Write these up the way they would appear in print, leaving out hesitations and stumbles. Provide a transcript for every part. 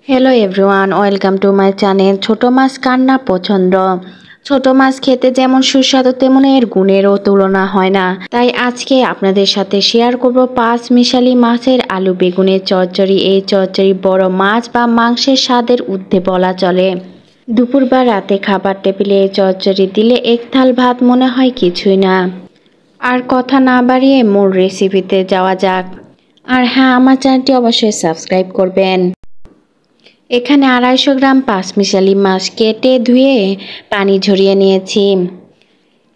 Hello everyone, welcome to my channel. ছোট মাছ কার না পছন্দ। ছোট মাছ খেতে যেমন সুস্বাদু তেমন এর গুণেরও তুলনা হয় না। তাই আজকে আপনাদের সাথে শেয়ার করব পাঁচ মিশালি মাছের আলু বেগুনের চচ্চড়ি। এই চচ্চড়ি বড় মাছ বা মাংসের স্বাদের ঊর্ধ্বে বলা চলে। দুপুর বা রাতে খাবার টেবিলে এই চচ্চড়ি দিলে এক থাল ভাত মনে হয় কিছুই না। আর কথা না বাড়িয়ে মূল রেসিপিতে যাওয়া যাক। আর হ্যাঁ, আমার চ্যানেলটি অবশ্যই সাবস্ক্রাইব করবেন। এখানে 250 গ্রাম পাঁচমিশালি মাছ কেটে ধুয়ে পানি ঝরিয়ে নিয়েছি।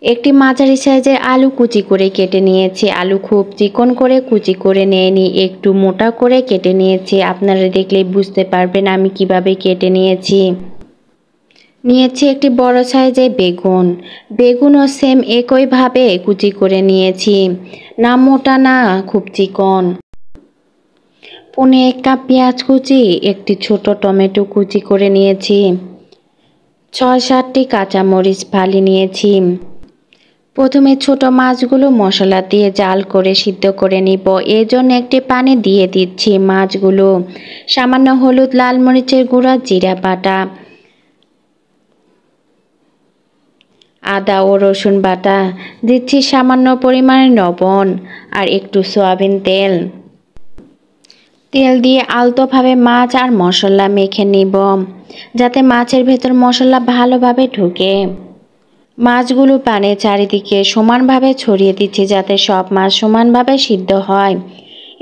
একটি মাঝারি সাইজের আলু কুচি করে কেটে নিয়েছি। আলু খুব চিকন করে কুচি করে নিইনি, একটু মোটা করে কেটে নিয়েছি। আপনারা দেখলেই বুঝতে পারবেন আমি কিভাবে কেটে নিয়েছি। নিয়েছি একটি বড় সাইজের বেগুন। বেগুনও সেম একইভাবে কুচি করে নিয়েছি, না মোটা না খুব চিকন। পৌনে 1 কাপ পেঁয়াজ কুচি, একটি ছোট টমেটো কুচি করে নিয়েছি। 6-7টি কাঁচামরিচ ফালি নিয়েছি। প্রথমে ছোট মাছগুলো মশলা দিয়ে জাল করে সিদ্ধ করে নিব। এর জন্য একটি পানি দিয়ে দিচ্ছি মাছগুলো। সামান্য হলুদ, লাল মরিচের গুঁড়া, জিরা বাটা, আদা ও রসুন বাটা, দিচ্ছি সামান্য পরিমাণে লবণ আর একটু সয়াবিন তেল। তেল দিয়ে আলতোভাবে মাছ আর মশলা মেখে নিব, যাতে মাছের ভেতর মশলা ভালোভাবে ঢুকে। মাছগুলো পানির চারিদিকে সমানভাবে ছড়িয়ে দিচ্ছি, যাতে সব মাছ সমানভাবে সিদ্ধ হয়।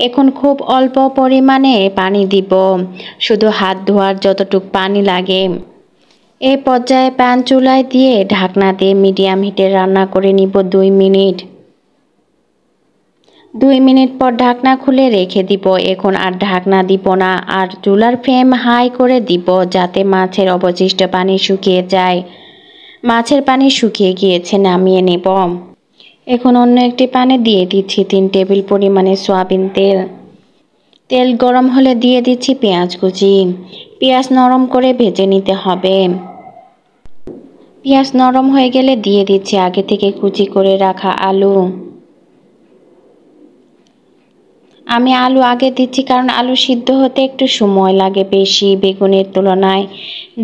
এখন খুব অল্প পরিমাণে পানি দিব, শুধু হাত ধোয়ার যতটুকু পানি লাগে। এই পর্যায়ে প্যান চুলায় দিয়ে ঢাকনা দিয়ে মিডিয়াম হিটে রান্না করে নিব 2 মিনিট। 2 মিনিট পর ঢাকনা খুলে রেখে দিব। এখন আর ঢাকনা দিব না, আর চুলার ফ্লেম হাই করে দিব, যাতে মাছের অবশিষ্ট পানি শুকিয়ে যায়। মাছের পানি শুকিয়ে গিয়েছে, নামিয়ে নেব। এখন অন্য একটি প্যানে দিয়ে দিচ্ছি 3 টেবিল পরিমাণে সয়াবিন তেল। তেল গরম হলে দিয়ে দিচ্ছি পেঁয়াজ কুচি। পেঁয়াজ নরম করে ভেজে নিতে হবে। পেঁয়াজ নরম হয়ে গেলে দিয়ে দিচ্ছি আগে থেকে কুচি করে রাখা আলু। আমি আলু আগে দিচ্ছি কারণ আলু সিদ্ধ হতে একটু সময় লাগে বেশি বেগুনের তুলনায়।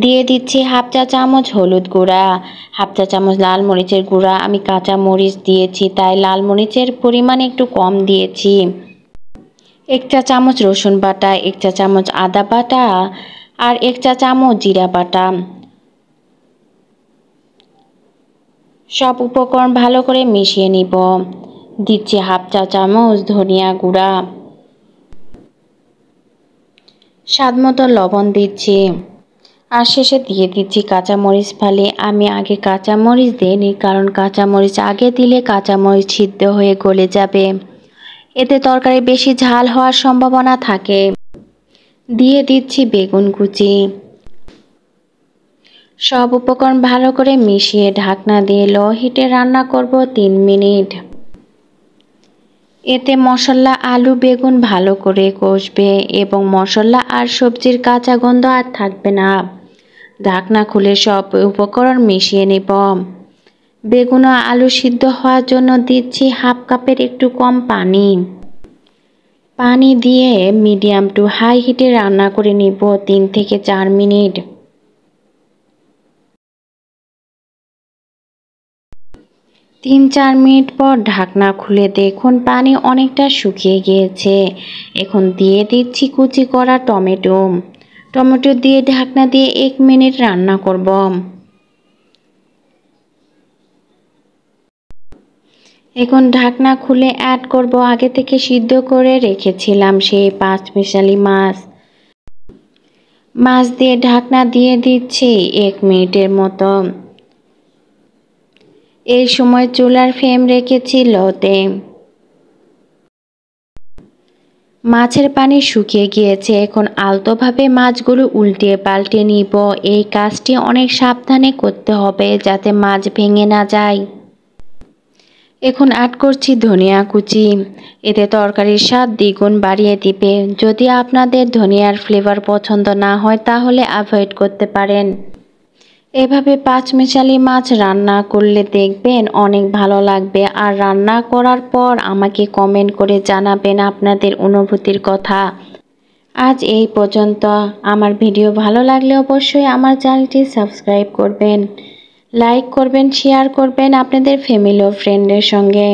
দিয়ে দিচ্ছি হাফ চা চামচ হলুদ গুঁড়া, হাফ চা চামচ লাল মরিচের গুঁড়া। আমি কাঁচা মরিচ দিয়েছি তাই লাল মরিচের পরিমাণ একটু কম দিয়েছি। 1 চা চামচ রসুন বাটা, 1 চা চামচ আদা বাটা আর 1 চা চামচ জিরা বাটা। সব উপকরণ ভালো করে মিশিয়ে নিব। দিচ্ছি হাফ চা চামচ ধনিয়া গুঁড়া, স্বাদ মতো লবণ দিচ্ছি, আর শেষে দিয়ে দিচ্ছি কাঁচামরিচ ফালি। আমি আগে কাঁচামরিচ দিইনি, কারণ কাঁচামরিচ আগে দিলে কাঁচামরিচ সিদ্ধ হয়ে গলে যাবে, এতে তরকারি বেশি ঝাল হওয়ার সম্ভাবনা থাকে। দিয়ে দিচ্ছি বেগুন কুচি। সব উপকরণ ভালো করে মিশিয়ে ঢাকনা দিয়ে লো হিটে রান্না করব 3 মিনিট। এতে মশলা, আলু, বেগুন ভালো করে কষবে এবং মশলা আর সবজির কাঁচা গন্ধ আর থাকবে না। ঢাকনা খুলে সব উপকরণ মিশিয়ে নেব। বেগুন ও আলু সিদ্ধ হওয়ার জন্য দিচ্ছি হাফ কাপের একটু কম পানি। পানি দিয়ে মিডিয়াম টু হাই হিটে রান্না করে নিব 3 থেকে 4 মিনিট। 3-4 মিনিট পর ঢাকনা খুলে দেখুন পানি অনেকটা শুকিয়ে গিয়েছে। এখন দিয়ে দিচ্ছি কুচি করা টমেটো। টমেটো দিয়ে ঢাকনা দিয়ে 1 মিনিট রান্না করব। এখন ঢাকনা খুলে অ্যাড করব আগে থেকে সিদ্ধ করে রেখেছিলাম সেই 5 মিশালি মাছ। মাছ দিয়ে ঢাকনা দিয়ে দিচ্ছি 1 মিনিটের মতো। এই সময় চুলার ফ্লেম রেখেছি লোতে। মাছের পানি শুকিয়ে গিয়েছে। এখন আলতোভাবে মাছগুলো উল্টে পাল্টে নিব। এই কাজটি অনেক সাবধানে করতে হবে, যাতে মাছ ভেঙে না যায়। এখন অ্যাড করছি ধনিয়া কুচি। এতে তরকারির স্বাদ দ্বিগুণ বাড়িয়ে দিবে। যদি আপনাদের ধনিয়ার ফ্লেভার পছন্দ না হয় তাহলে অ্যাভয়েড করতে পারেন। এভাবে পাঁচমিশালি মাছ রান্না করলে দেখবেন অনেক ভালো লাগবে। আর রান্না করার পর আমাকে কমেন্ট করে জানাবেন আপনাদের অনুভূতির কথা। আজ এই পর্যন্ত। আমার ভিডিও ভালো লাগলে অবশ্যই আমার চ্যানেলটি সাবস্ক্রাইব করবেন, লাইক করবেন, শেয়ার করবেন আপনাদের ফ্যামিলি ও ফ্রেন্ডের সঙ্গে।